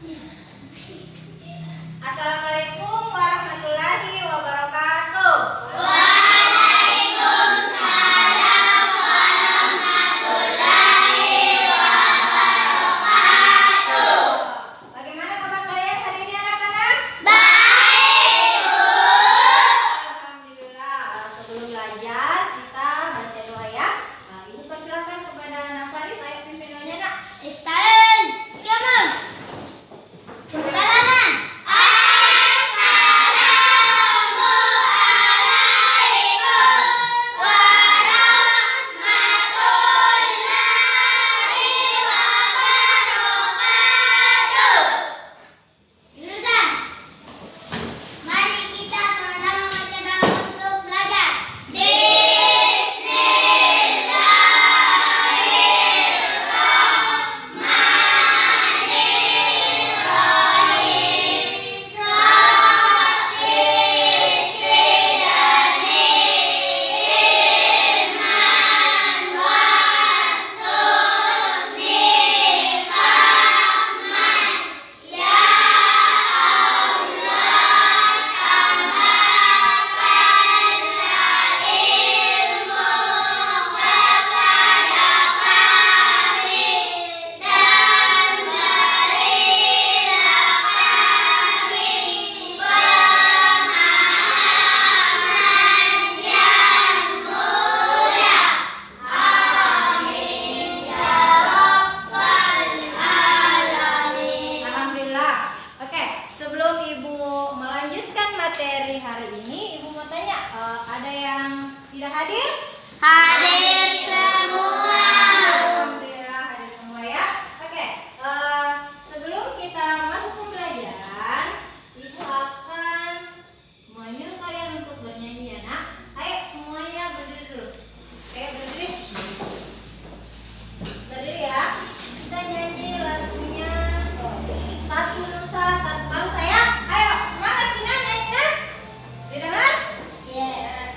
Assalamualaikum warahmatullahi wabarakatuh. Waalaikumsalam warahmatullahi wabarakatuh. Bagaimana kabar kalian hari ini anak-anak? Baik, Bu. Alhamdulillah. Sebelum belajar kita baca doa ya. Ibu persilakan kepada Anak Faris, saya pimpin doanya nak. Istan, kamu. Salaman. Assalamualaikum warahmatullahi wabarakatuh. Jurusan. Mari kita sama-sama baca doa untuk belajar. Alhamdulillah. Oke, sebelum Ibu melanjutkan materi hari ini, Ibu mau tanya, ada yang tidak hadir? Hadir semua. Alhamdulillah hadir semua ya. Oke, sebelum kita masuk pembelajaran, Ibu akan menyuruh kalian untuk bernyanyi ya nak. Ayo semuanya berdiri dulu. Oke, berdiri. Berdiri ya. Kita nyanyi lagunya Satu Nusa Satu Bangsa ya. Ayo semangat Tina nyanyinya. Didengar? Yeah.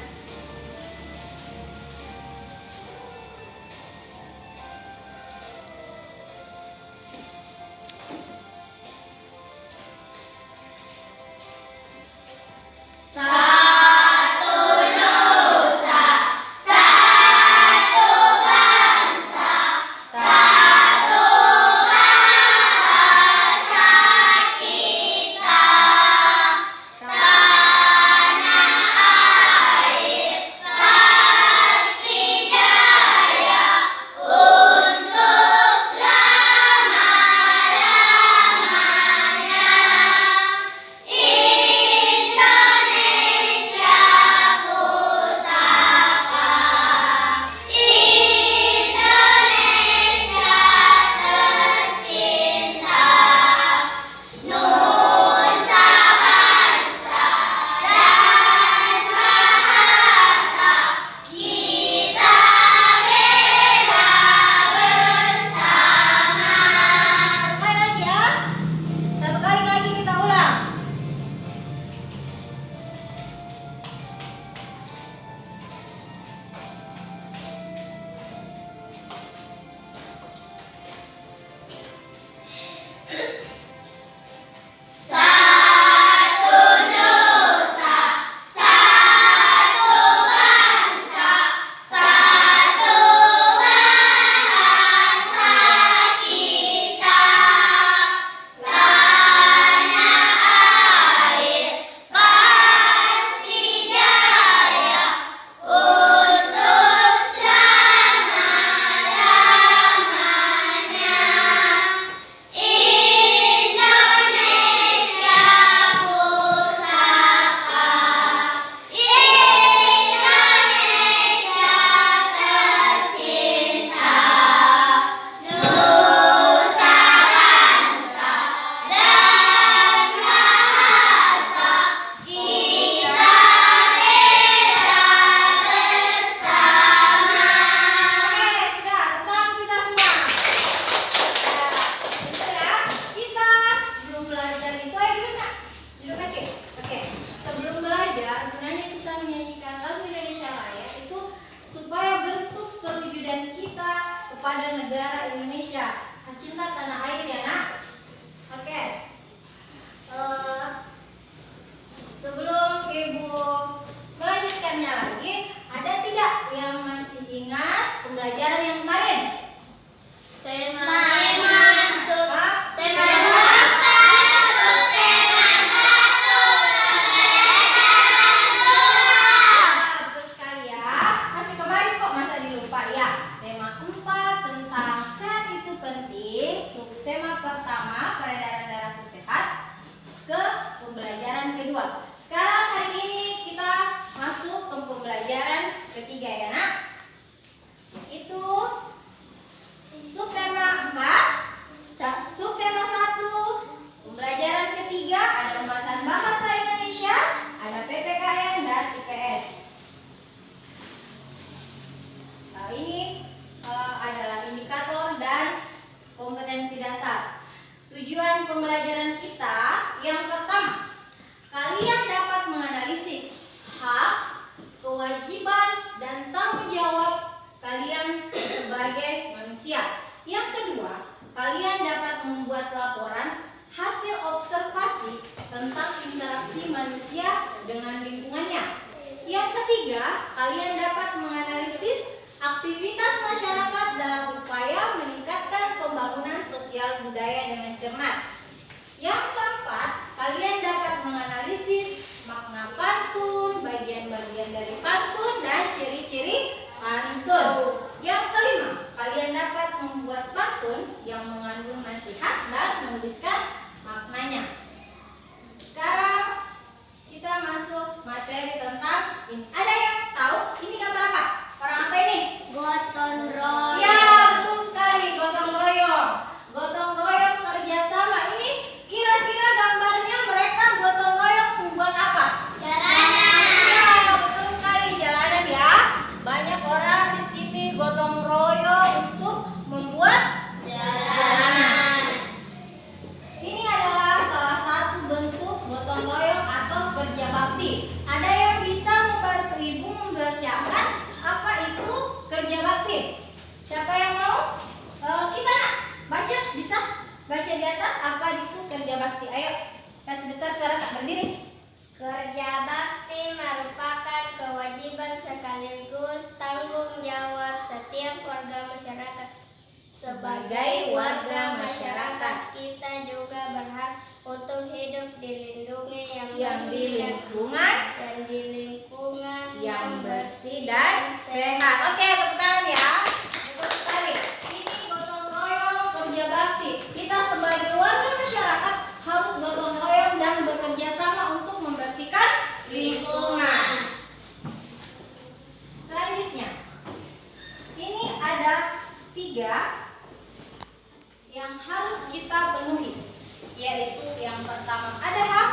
pembelajaran kita. Yang pertama, kalian dapat menganalisis hak, kewajiban, dan tanggung jawab kalian sebagai manusia. Yang kedua, kalian dapat membuat laporan hasil observasi tentang interaksi manusia dengan lingkungannya. Yang ketiga, kalian dapat menganalisis aktivitas masyarakat dalam upaya meningkatkan pembangunan sosial budaya dengan cermat. Yang keempat, kalian dapat menganalisis makna pantun, bagian-bagian dari pantun, dan ciri-ciri pantun. Yang kelima, kalian dapat membuat pantun yang mengandung nasihat dan menuliskan maknanya. Sekarang kita masuk materi tentang ini. Ada yang tahu ini gambar apa? Orang apa ini? Gotong royong. Ya, betul sekali, gotong royong. Gotong royong kerjasama. Ini kira-kira gambarnya mereka gotong royong membuat apa? Jalanan. Ya, betul sekali, jalanan ya. Banyak orang di sini gotong royong untuk membuat jalanan. Ini adalah salah satu bentuk gotong royong atau kerja bakti. Ada yang bisa membantu ibu membacakan apa itu kerja bakti? Siapa yang mau? Kita nak baca, bisa baca di atas apa itu kerja bakti? Ayo, kasih besar suara, tak berdiri. Kerja bakti merupakan kewajiban sekaligus tanggung jawab setiap warga masyarakat. Sebagai warga masyarakat, kita juga berhak untuk hidup dilindungi yang yang di bersih lingkungan dan di lingkungan yang bersih dan sehat. Oke, tepuk tangan ya. Betul sekali. Ini gotong royong kerja bakti. Kita sebagai warga masyarakat harus gotong royong dan bekerja sama untuk membersihkan lingkungan. Selanjutnya, ini ada 3 yang harus kita penuhi, yaitu yang pertama ada hak,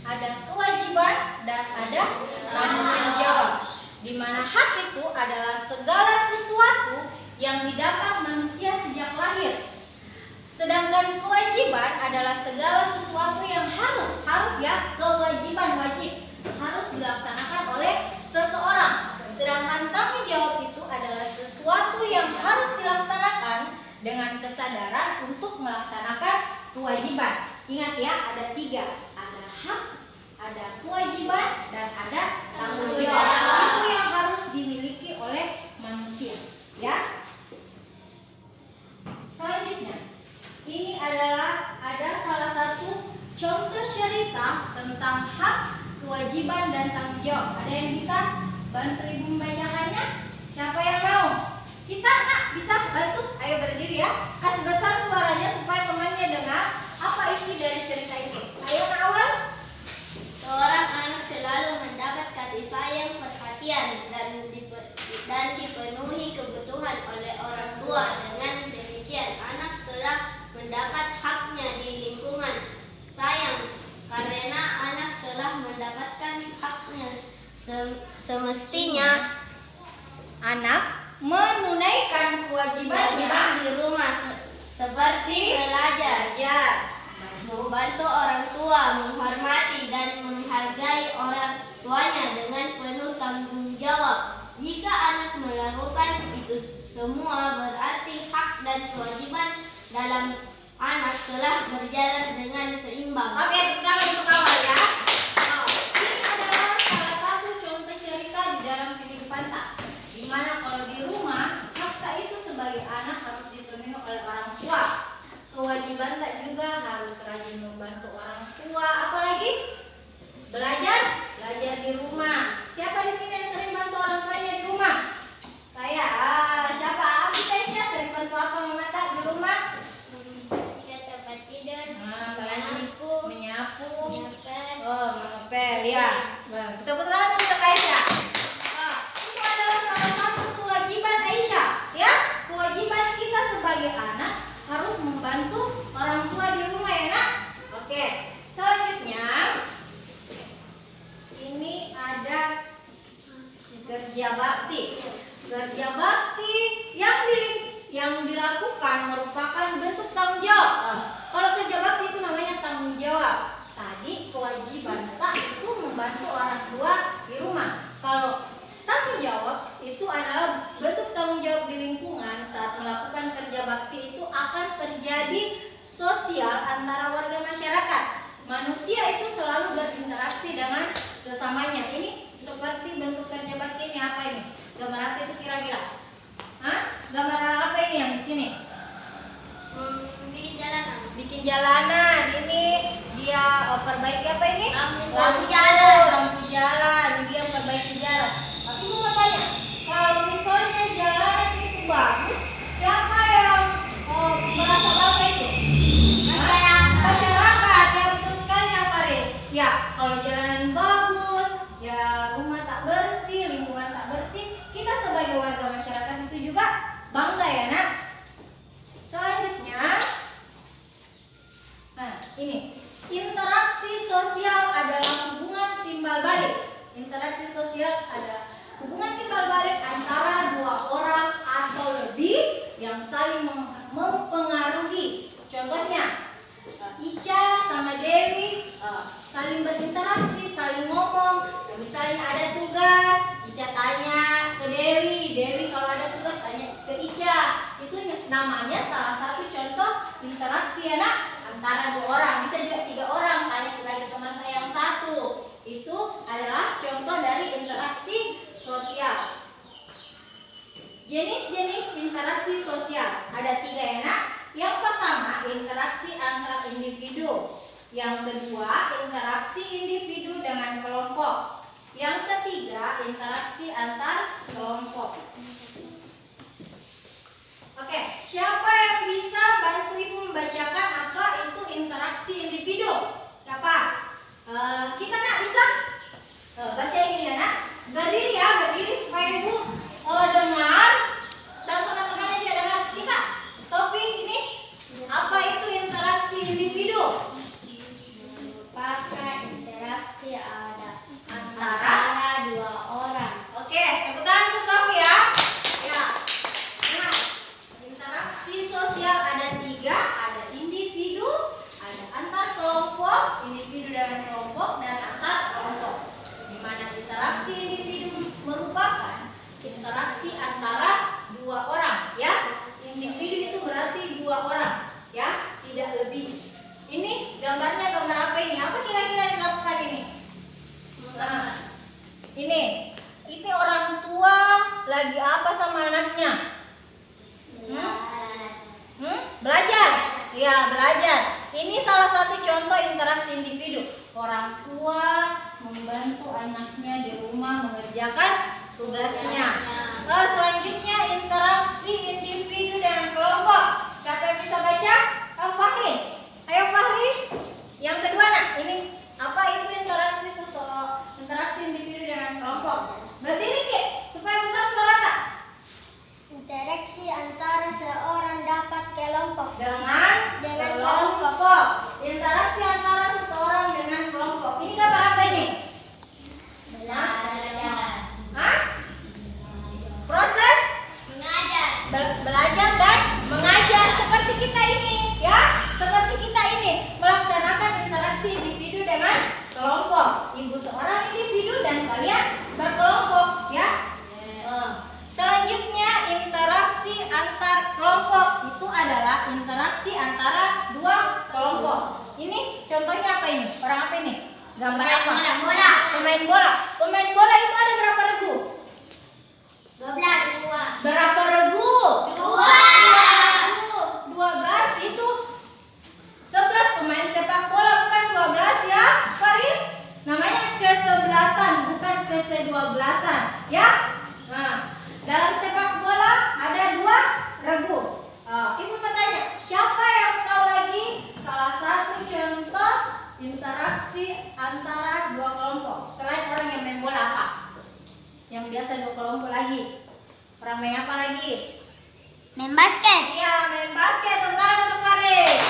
ada kewajiban, dan ada tanggung jawab. Di mana hak itu adalah segala sesuatu yang didapat manusia sejak lahir. Sedangkan kewajiban adalah segala sesuatu yang harus ya, kewajiban wajib harus dilaksanakan oleh seseorang. Sedangkan tanggung jawab itu adalah sesuatu yang harus dilaksanakan dengan kesadaran untuk melaksanakan kewajiban. Ingat ya, ada 3. Ada hak, ada kewajiban, dan ada tanggung jawab. Itu yang harus dimiliki oleh manusia. Ya. Selanjutnya, ini adalah ada salah satu contoh cerita tentang hak, kewajiban, dan tanggung jawab. Ada yang bisa bantu ibu membacakannya? Siapa yang mau? Kita nak bisa bantu? Ayo berdiri ya. Kasih besar suaranya supaya temannya dengar apa isi dari cerita itu. Ayo nak awal. Seorang anak selalu mendapat kasih sayang, perhatian, dan dipenuhi kebutuhan oleh orang tua. Dengan demikian, anak telah mendapat haknya di lingkungan sayang. Karena anak telah mendapatkan haknya, semestinya Anak menunaikan kewajibannya di rumah seperti belajar, membantu orang tua, menghormati dan menghargai orang tuanya dengan penuh tanggung jawab. Jika anak melakukan itu semua, berarti hak dan kewajiban dalam anak telah berjalan dengan seimbang. Oke, kita untuk awal ya. Ini adalah salah satu contoh cerita di dalam kehidupan tak. Dimana kalau di rumah, hak itu sebagai anak harus dipenuhi oleh orang tua. Kewajiban tak juga harus rajin membantu orang tua. Apalagi belajar di rumah. Siapa di sini yang sering bantu orang tuanya di rumah? Saya. Siapa? Abi Teja sering bantu apa Mata di rumah? Membersihkan tempat tidur, Apalagi menyapu. mengepel. Oh, mengepel ya. Betul-betul untuk Aisyah. Itu adalah salah satu kewajiban Aisyah, ya. Kewajiban kita sebagai anak harus membantu orang tua di rumah ya, Nak. Oke. Selanjutnya ini ada kerja bakti. Kerja bakti yang dilakukan merupakan bentuk tanggung jawab. Kalau kerja bakti itu namanya manusia itu selalu berinteraksi dengan sesamanya. Ini seperti bentuk kerja bakti ini apa ini? Gambar apa itu kira-kira? Hah? Gambar apa ini yang di sini? Bikin jalanan. Bikin jalanan. Ini dia perbaiki apa ini? Lampu jalan. Lampu jalan. Ini dia perbaiki jalan. Tapi aku mau tanya, kalau misalnya jalanan itu bagus, siapa yang merasa bangga itu? Masyarakat. Ya betul sekali ya Faris. Ya, kalau jalanan bagus, ya rumah tak bersih, lingkungan tak bersih, kita sebagai warga masyarakat itu juga bangga ya nak. Selanjutnya, nah ini interaksi sosial adalah hubungan timbal balik. Interaksi sosial ada hubungan timbal balik antara dua orang atau lebih yang saling mempengaruhi. Contohnya, Ica sama Dewi saling berinteraksi, saling ngomong. Misalnya ada tugas, Ica tanya ke Dewi, Dewi kalau ada tugas tanya ke Ica. Itu namanya salah satu contoh interaksi anak antara dua orang. Bisa juga 3 orang tanya ke teman yang satu. Itu adalah contoh dari interaksi sosial. Jenis-jenis interaksi sosial ada 3 ya nak. Yang pertama interaksi antar individu. Yang kedua interaksi individu dengan kelompok. Yang ketiga interaksi antar kelompok. Oke, siapa yang bisa bantu ibu membacakan apa itu interaksi individu? Siapa? Kita nak bisa? Baca ini ya nak. Berdiri ya, berdiri supaya ibu dengar dan teman-teman juga dengar. Kita, Sofi ini apa itu interaksi individu? Merupakan interaksi ada Antara dua orang. Oke, tepuk tangan untuk Sofi ya. Ya. Nah, interaksi sosial ada 3, ada individu, ada antar kelompok, individu dengan kelompok dan antar kelompok. Di mana interaksi individu merupakan interaksi antara 2 orang, ya. Individu itu berarti 2 orang, ya, tidak lebih. Ini gambarnya gambar apa ini? Apa kira-kira yang dilakukan ini? Nah, ini orang tua lagi apa sama anaknya? Belajar. Ya, belajar. Ini salah satu contoh interaksi individu. Orang tua membantu anaknya di rumah mengerjakan tugasnya. Selanjutnya interaksi individu dengan kelompok. Siapa yang bisa baca? Fahri. Ayo Fahri. Yang kedua nak, ini apa itu interaksi individu dengan kelompok? Berdiri Ki, supaya besar suara tak? Interaksi antara seorang dapat kelompok Dengan kelompok. Interaksi antara seseorang dengan kelompok. Ini gambar apa ini? belajar Hah? Proses belajar dan mengajar seperti kita ini, ya. Seperti kita ini melaksanakan interaksi individu dengan kelompok. Ibu seorang individu dan kalian berkelompok, ya. Selanjutnya interaksi antar kelompok itu adalah interaksi antara 2 kelompok. Ini contohnya apa ini? Orang apa ini? Gambar apa? bola. Pemain bola. Pemain bola itu ada berapa regu? 12. Berapa regu? 12 itu 11 pemain sepak bola, bukan 12 ya Faris. Namanya kesebelasan, bukan ke-12an, ya. Nah, dalam sepak bola ada 2 regu. Ibu mau tanya, siapa yang tahu lagi salah satu contoh interaksi antara 2 kelompok selain orang yang main bola apa? Yang biasa 2 kelompok lagi. Orang main apa lagi? Main basket. Iya, main basket. Tentang untuk Faris.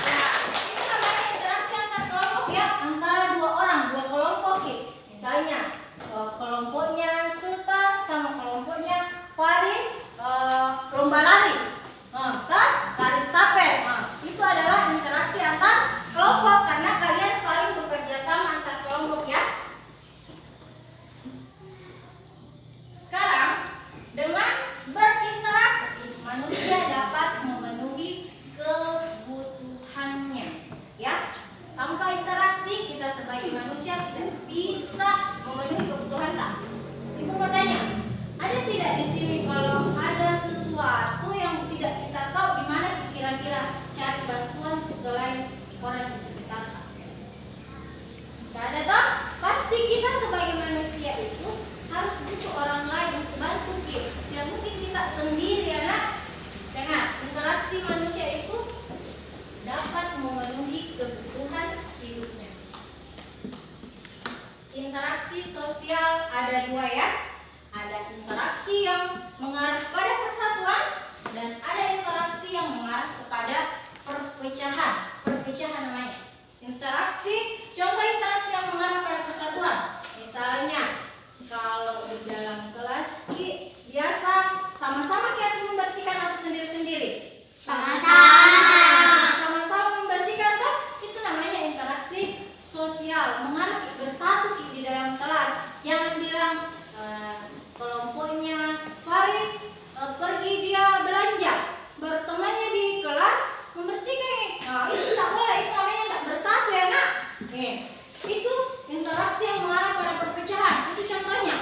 Ya, itu namanya interaksi antar kelompok ya, antara 2 orang, 2 kelompok Ki. Misalnya kelompoknya Sultan sama kelompoknya Faris lomba lari. Lari stafet. Itu adalah interaksi antar kelompok karena kalian saling bekerja sama antar kelompok ya. Sekarang dengan berinteraksi manusia dapat memenuhi kebutuhan ada dua ya. Ada interaksi yang mengarah pada persatuan dan ada interaksi yang mengarah kepada perpecahan. Perpecahan namanya. Contoh interaksi yang mengarah pada persatuan. Misalnya, kalau di dalam kelas biasa sama-sama kita membersihkan atau sendiri-sendiri? Sama-sama membersihkan tuh, itu namanya interaksi sosial, mengarah bersatu di dalam kelas. Jangan bilang kelompoknya Faris pergi dia belanja, bertemannya di kelas membersihkan. Nah, itu tak boleh, itu namanya tidak bersatu ya nak. Itu interaksi yang mengarah pada perpecahan. Itu contohnya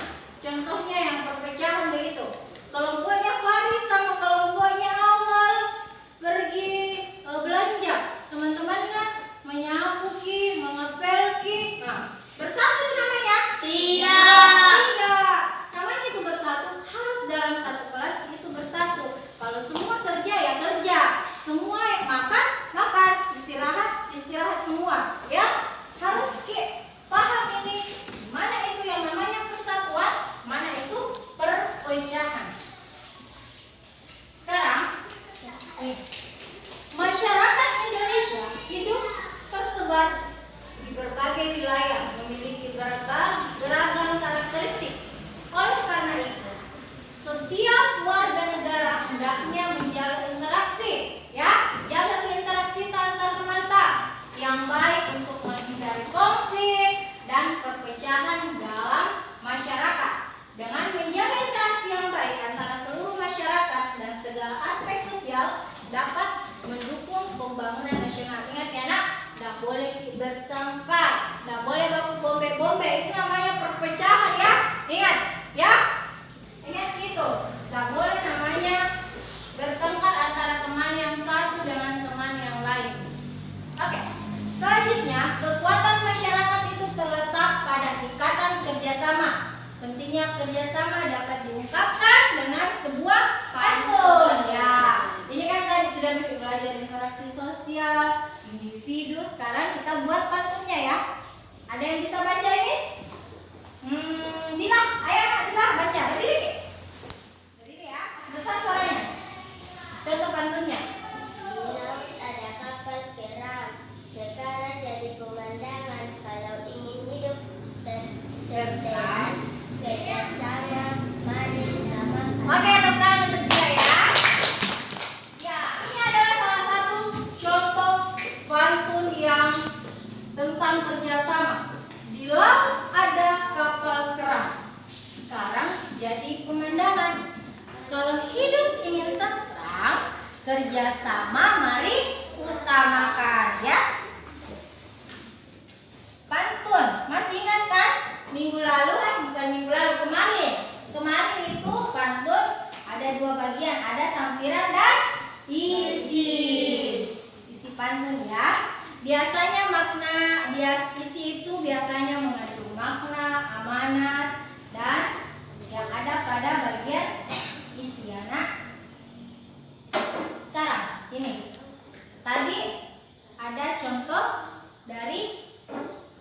yang perpecahan begitu. Kelompoknya Faris sama kelompoknya Awal pergi belanja, teman-temannya menyapu mengepel nah, bersatu itu namanya? Tidak. Namanya itu bersatu harus dalam satu kelas itu bersatu. Kalau semua kerja ya kerja, semua makan, istirahat semua. Ya, harus paham ini. Mana itu yang namanya persatuan, mana itu perpecahan. Sekarang masyarakat Indonesia hidup tersebar di berbagai wilayah, memiliki beragam karakteristik. Oleh karena itu, setiap warga negara hendaknya menjaga interaksi, ya, jaga interaksi antar teman yang baik untuk menghindari konflik dan perpecahan dalam masyarakat. Dengan menjaga interaksi yang baik antara seluruh masyarakat dan segala aspek sosial dapat mendukung pembangunan nasional. Ingat ya nak, tidak boleh bertengkar, tidak boleh baku bombe-bombe, itu namanya perpecahan ya. Ingat ya, ingat gitu. Tidak boleh namanya bertengkar antara teman yang satu dengan teman yang lain. Oke, selanjutnya kekuatan masyarakat itu terletak pada ikatan kerjasama. Pentingnya kerjasama dapat diungkapkan dengan sebuah pantun. Ya, ini kan tadi sudah belajar interaksi sosial, individu. Sekarang kita buat pantunnya ya. Ada yang bisa baca ini? Dila, ayo anak Dila baca. Berdiri ya, besar suaranya. Contoh pantunnya. Di laut ada kapal keram, sekarang jadi pemandangan. Kalau ingin hidup tertib, kerjasama, mari kita makan. Oke, tepuk tangan untuk dia ya. Ya, ini adalah salah satu contoh pantun yang tentang kerjasama. Di laut ada kapal keram, sekarang jadi pemandangan. Kalau hidup ingin tentram, kerjasama mari utamakan ya. Pantun, masih ingat kan? Minggu lalu, bukan minggu lalu, kemarin itu pantun ada dua bagian, ada sampiran dan isi pantun ya. Biasanya isi itu biasanya mengandung makna, amanat, dan yang ada pada bagian isi anak. Sekarang ini tadi ada contoh dari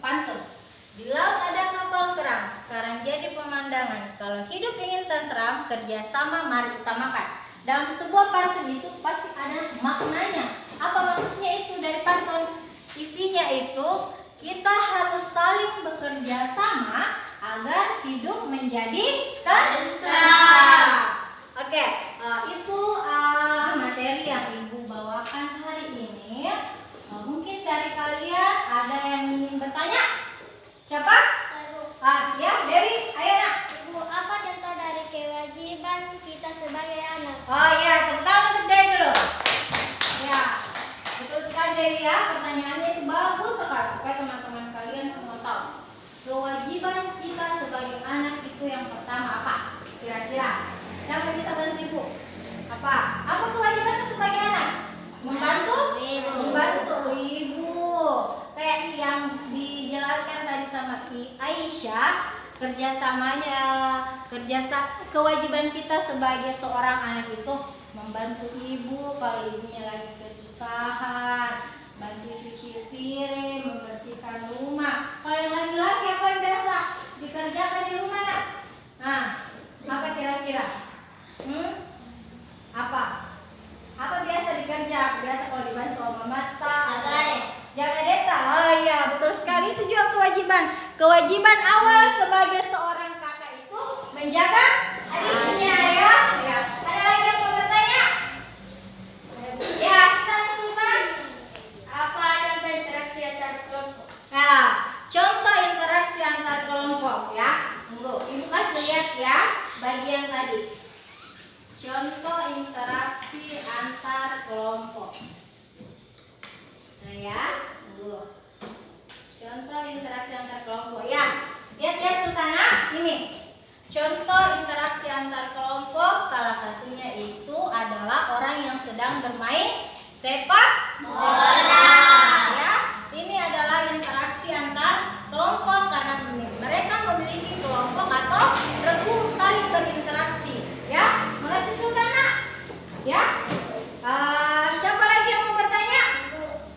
pantun. Di laut ada kapal keram, sekarang jadi pemandangan. Kalau hidup ingin tentram, kerjasama mari utamakan. Dalam sebuah pantun itu pasti ada maknanya. Apa maksudnya itu dari pantun? Isinya itu kita harus saling bekerja sama agar hidup menjadi tentram. Oke, itu materi yang Ibu bawakan hari ini. Mungkin dari kalian ada yang ingin bertanya? Siapa? Ya, Dewi, ayo nak. Ibu, apa contoh dari kewajiban kita sebagai anak? Oh iya, tentang untuk Dewi dulu. Ya, betul sekali Dewi ya. Pertanyaannya itu bagus sekali supaya teman-teman kalian semua tahu. Kewajiban kita sebagai anak itu yang pertama apa? Kira-kira siapa bisa bantu Ibu? Apa kewajiban kita sebagai anak? Membantu ibu. Kayak yang dijelaskan tadi sama Aisyah, kewajiban kita sebagai seorang anak itu membantu ibu kalau ibunya lagi kesusahan, bantu cuci piring, membersihkan rumah. Kalau yang lagi-lagi apa yang biasa dikerjakan di rumah nak? itu juga kewajiban. Kewajiban awal sebagai seorang kakak itu menjaga adiknya ya. Ya. Ada lagi yang mau bertanya? Ya, kita langsungkan. Apa contoh interaksi antar kelompok? Nah, contoh interaksi antar kelompok ya. Tunggu, Ibu kasih lihat ya bagian tadi. Contoh interaksi antar kelompok. Nah ya, tunggu. Contoh interaksi antar kelompok ya. Lihat ya Sultana, ini. Contoh interaksi antar kelompok salah satunya itu adalah orang yang sedang bermain sepak bola. Ya, ini adalah interaksi antar kelompok karena mereka memiliki kelompok atau regu saling berinteraksi. Ya, mengerti Sultana? Ya. Siapa lagi yang mau bertanya?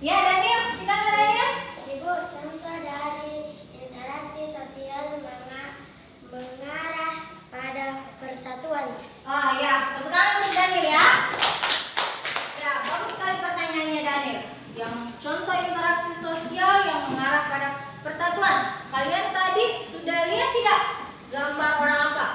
Ya, Daniel, kita ada Daniel. Ibu, contoh dari interaksi sosial mengarah pada persatuan. Oh ya, tepuk tangan untuk Daniel ya. Ya, bagus sekali pertanyaannya Daniel. Yang contoh interaksi sosial yang mengarah pada persatuan. Kalian tadi sudah lihat tidak gambar orang apa?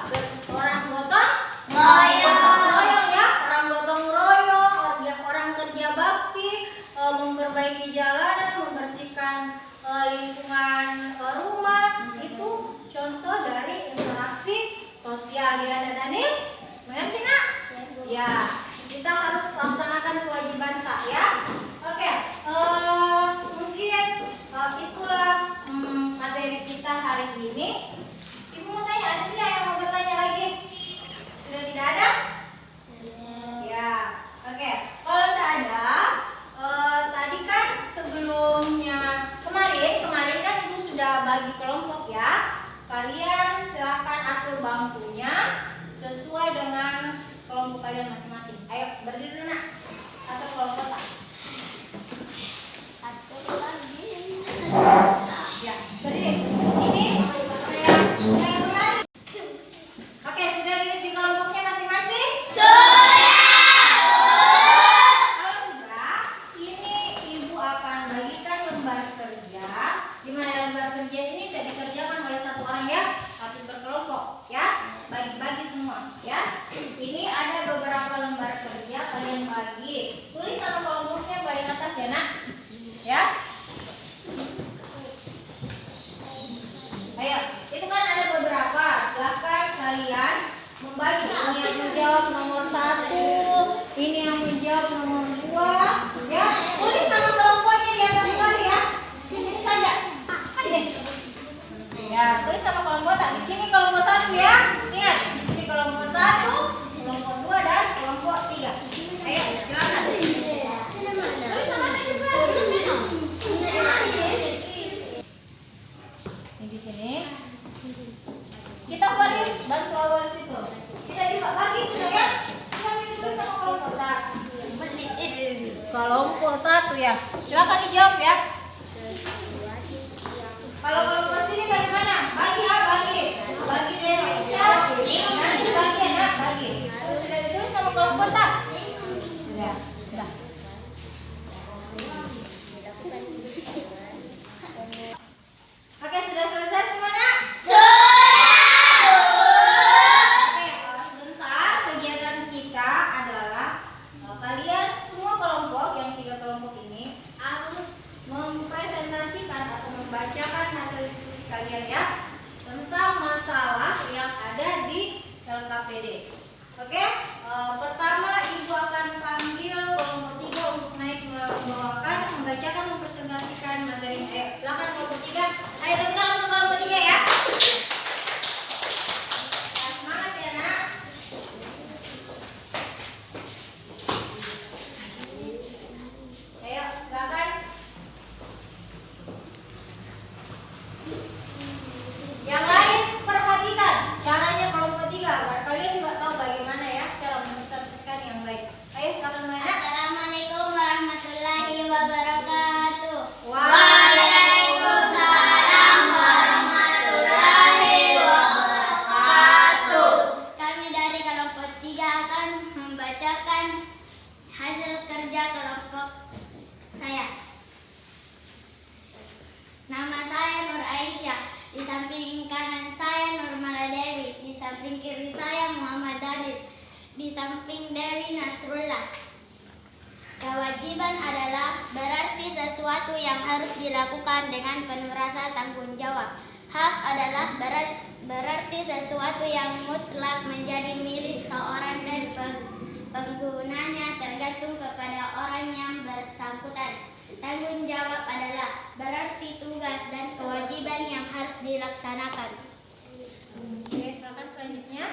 Orang gotong royong ya, orang gotong royong, orang kerja bakti, memperbaiki jalanan, membersihkan lingkungan rumah. Itu contoh dari interaksi sosial ya, ada Daniel. Mengerti nak? Ya, kita harus laksanakan kewajiban tak ya. Oke, mungkin itulah materi kita hari ini. Ibu mau tanya, ada tidak yang mau bertanya lagi? Sudah tidak ada? Ya, oke. Kalau tidak ada, tadi kan sebelumnya kemarin kan ibu sudah bagi kelompok ya. Kalian silahkan atur bangkunya sesuai dengan kelompok kalian masing-masing. Ayo berdiri dulu nak. Atau kelompok tak? Ya, berdiri. Ini kayak kemarin. Oke, sudah duduk di kelompoknya masing-masing? Kalau sudah, ini ibu akan bagikan lembar kerja. Di mana lembar kerja ini tidak dikerjakan oleh satu orang ya, tapi berkelompok ya. Bagi-bagi semua ya. Ini ada beberapa lembar kerja kalian bagi. Tulis nama kelompoknya paling atas ya nak. Ya. Ayo, itu kan ada beberapa. Silahkan kalian membagi. Ini yang menjawab nomor 1, ini yang menjawab nomor 2. Ya, tulis nama kelompoknya di atas sekali ya. Di sini saja. Sini. Ya, tulis nama kelompok tak. Di sini kelompok 1 ya. Ingat, di sini kelompok 1, kelompok 2 dan kelompok 3. Ayo, silakan. Tulis nama tak cepat. Ini di sini. Kita baris bantu awal situ. Bisa dibagi sudah ya. Kita tulis nama kelompok tak. Kelompok 1 ya. Silakan dijawab ya. Kalau kelompok sini bagaimana? Bagi lah, bagi. Bagi dari Richard. Nanti bagi anak, bagi. Terus sudah ditulis nama kelompok tak? Sudah. Sudah. Oke, sudah selesai semua nak? Oke, sebentar kegiatan kita adalah kalian semua kelompok yang 3 kelompok ini harus mempresentasikan atau membacakan hasil diskusi kalian ya tentang masalah yang ada di LKPD. Oke, pertama ibu akan panggil kelompok 3 untuk naik membawakan, membacakan, mempresentasikan materi. Ayo, silakan kelompok 3. Ayo kita untuk kelompok 3 ya. Nah, semangat ya nak. Ayo, silakan. Yang lain perhatikan caranya kelompok 3 agar kalian juga tahu bagaimana ya cara mempresentasikan yang baik. Ayo silakan mulai nak. Assalamualaikum warahmatullahi wabarakatuh. Waalaikumsalam Malaysia. Di samping kanan saya Nurmala Dewi, di samping kiri saya Muhammad Dadir, di samping Dewi Nasrullah. Kewajiban adalah berarti sesuatu yang harus dilakukan dengan penuh rasa tanggung jawab. Hak adalah berarti sesuatu yang mutlak menjadi milik seorang dan penggunanya tergantung kepada orang yang bersangkutan. Tanggung jawab adalah berarti tugas dan kewajiban yang harus dilaksanakan. Oke, silakan selanjutnya.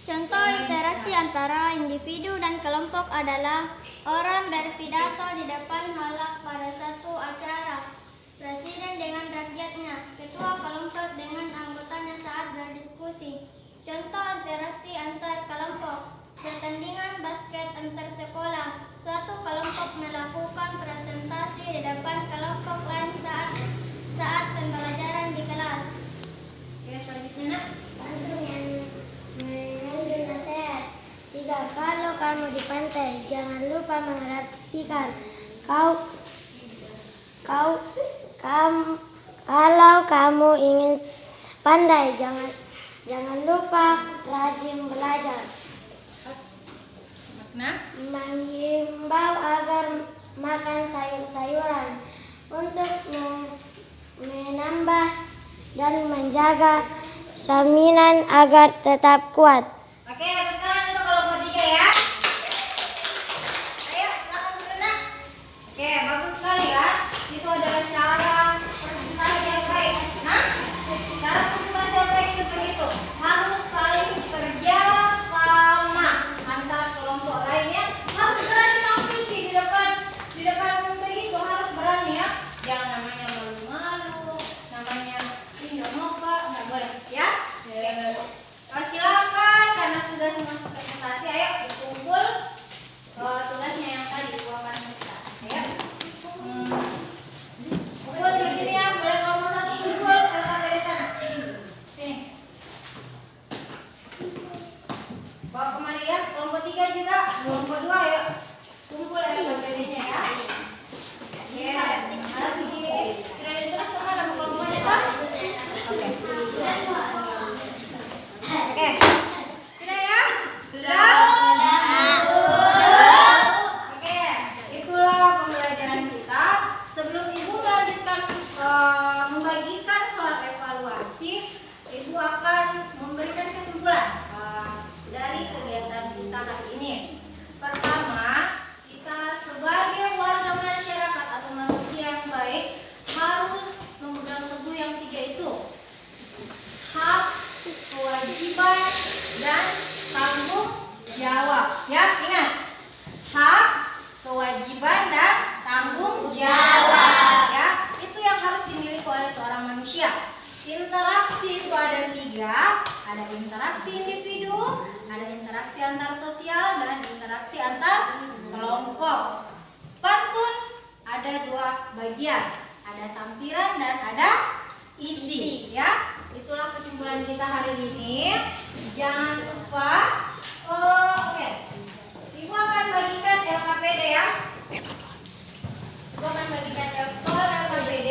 Contoh interaksi antara individu dan kelompok adalah orang berpidato di depan halak pada satu acara, presiden dengan rakyatnya, ketua kelompok dengan anggotanya saat berdiskusi. Contoh interaksi antar kelompok, pertandingan basket antar sekolah. Suatu kelompok melakukan presentasi di depan kelompok lain saat pembelajaran di kelas. Oke, selanjutnya nak. Mengandung nasihat. 3. Kalau kamu di pantai, jangan lupa mengartikan. Kalau kamu ingin pandai, jangan lupa rajin belajar. Makna? Menghimbau agar makan sayur-sayuran untuk menambah dan menjaga stamina agar tetap kuat. Oke, tepuk tangan untuk kelompok 3 ya. Ayo, silakan berenang. Oke, bagus sekali ya. Itu adalah cara presentasi yang baik. Nah, cara presentasi yang baik itu begitu. Harus saling kerja sama antar kelompok lainnya. Harus berani tampil di depan begitu. Harus berani ya. Jangan namanya malu-malu, namanya tidak muka, nggak boleh ya. Silakan karena sudah masuk presentasi, ayo dikumpul tugasnya yang tadi buahkan kita. Ayo. Kumpul di sini ya, mulai kelompok 1 kumpul LKPD tanah. Sini. Bawa kemari ya, kelompok 3 juga, kelompok 2 ayo. Kumpul LKPD-nya ya. Ya, asik. Sudah ditulis semua nama kelompoknya toh? Oke. Oke, sudah ya? Sudah? Oke, itulah pembelajaran kita. Sebelum Ibu melanjutkan membagikan soal evaluasi, Ibu akan memberikan kesimpulan dari kegiatan kita hari ini. Pertama, kita sebagai warga masyarakat atau manusia yang baik harus memegang teguh yang 3 itu. Hak, kewajiban, dan tanggung jawab. Ya, ingat. Hak, kewajiban, dan tanggung jawab. Ya, itu yang harus dimiliki oleh seorang manusia. Interaksi itu ada 3. Ada interaksi individu, ada interaksi antar sosial, dan interaksi antar kelompok. Pantun ada 2 bagian. Ada sampiran dan ada isi. Ya. Itulah kesimpulan kita hari ini. Jangan lupa. Oke. Ibu akan bagikan LKPD ya. Ibu akan bagikan soal LKPD.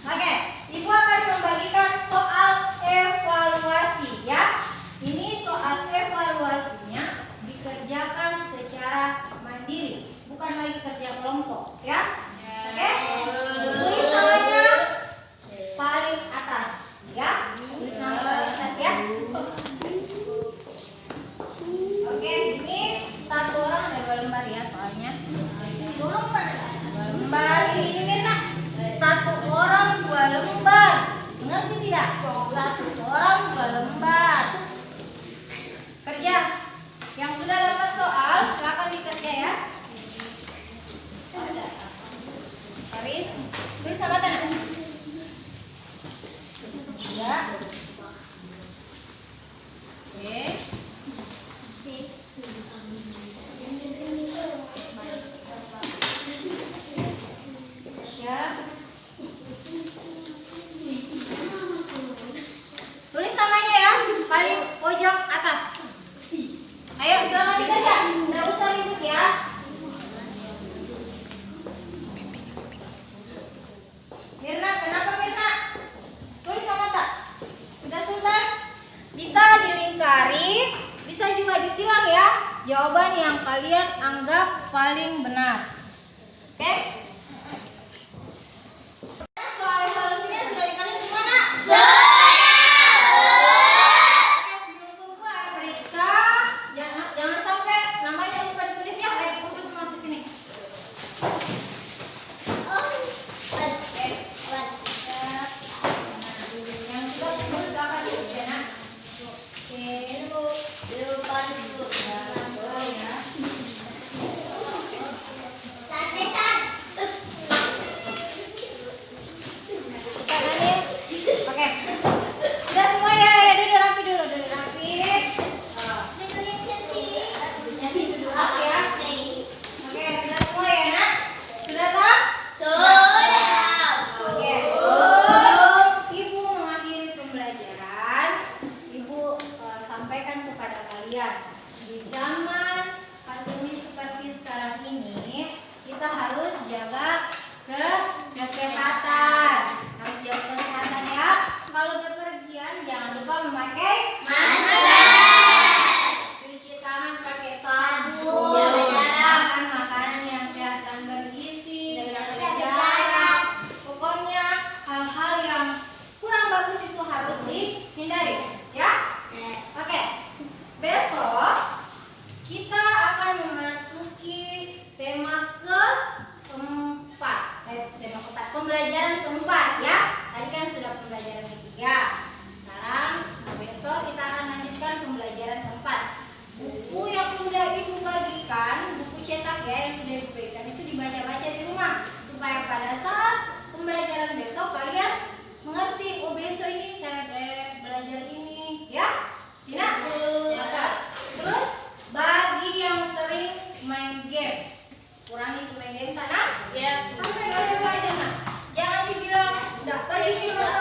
Oke. Ibu akan membagikan soal evaluasi ya. Ini soal evaluasinya dikerjakan secara mandiri, bukan lagi kerja kelompok ya. Oke, tulis namanya paling atas, ya. Tulis nama paling atas ya. Oke, ini 1 orang ada 2 lembar ya soalnya. 2 lembar ini Mirna. 1 orang 2 lembar. Ngerti tidak? 1 orang 2 lembar. Kerja. Yang sudah dapat soal silakan dikerja ya. anggap paling benar. Oke? Soal evaluasinya sudah dikali semua, Nak? Oke, sebelum kumpul periksa. Jangan sampai namanya lupa ditulis ya. Ayo kumpul semua ke sini. Yang sudah kumpul silakan duduk ya, Nak. Oke, duduk. Ya. Oke. Sudah semua ya, duduk rapi dulu, duduk rapi. Jadi duduk rapi ya. Oke, sudah semua ya, Nak? Sudah tak? Oke. Sebelum Ibu mengakhiri pembelajaran, Ibu sampaikan kepada kalian, di zaman pandemi seperti sekarang ini, kita harus jaga kesehatan. Harus jaga kesehatan ya. Kalau bepergian jangan lupa memakai cuci tangan pakai sabun, makan makanan yang sehat dan bergizi, jaga jarak. Pokoknya hal-hal yang kurang bagus itu harus dihindari, ya. Oke. Besok kita akan memasuki tema keempat. Pembelajaran keempat ya. Tadi kan sudah pembelajaran ketiga. Sekarang besok kita akan lanjutkan pembelajaran keempat. Buku yang sudah Ibu bagikan, buku cetak ya yang sudah Ibu bagikan itu dibaca-baca di rumah supaya pada saat pembelajaran besok kalian mengerti, oh besok ini saya belajar ini ya. Tina? Maka terus bagi yang sering main game, kurangi tuh main game sana. Harus belajar, Nak. Jangan dibilang udah pergi di rumah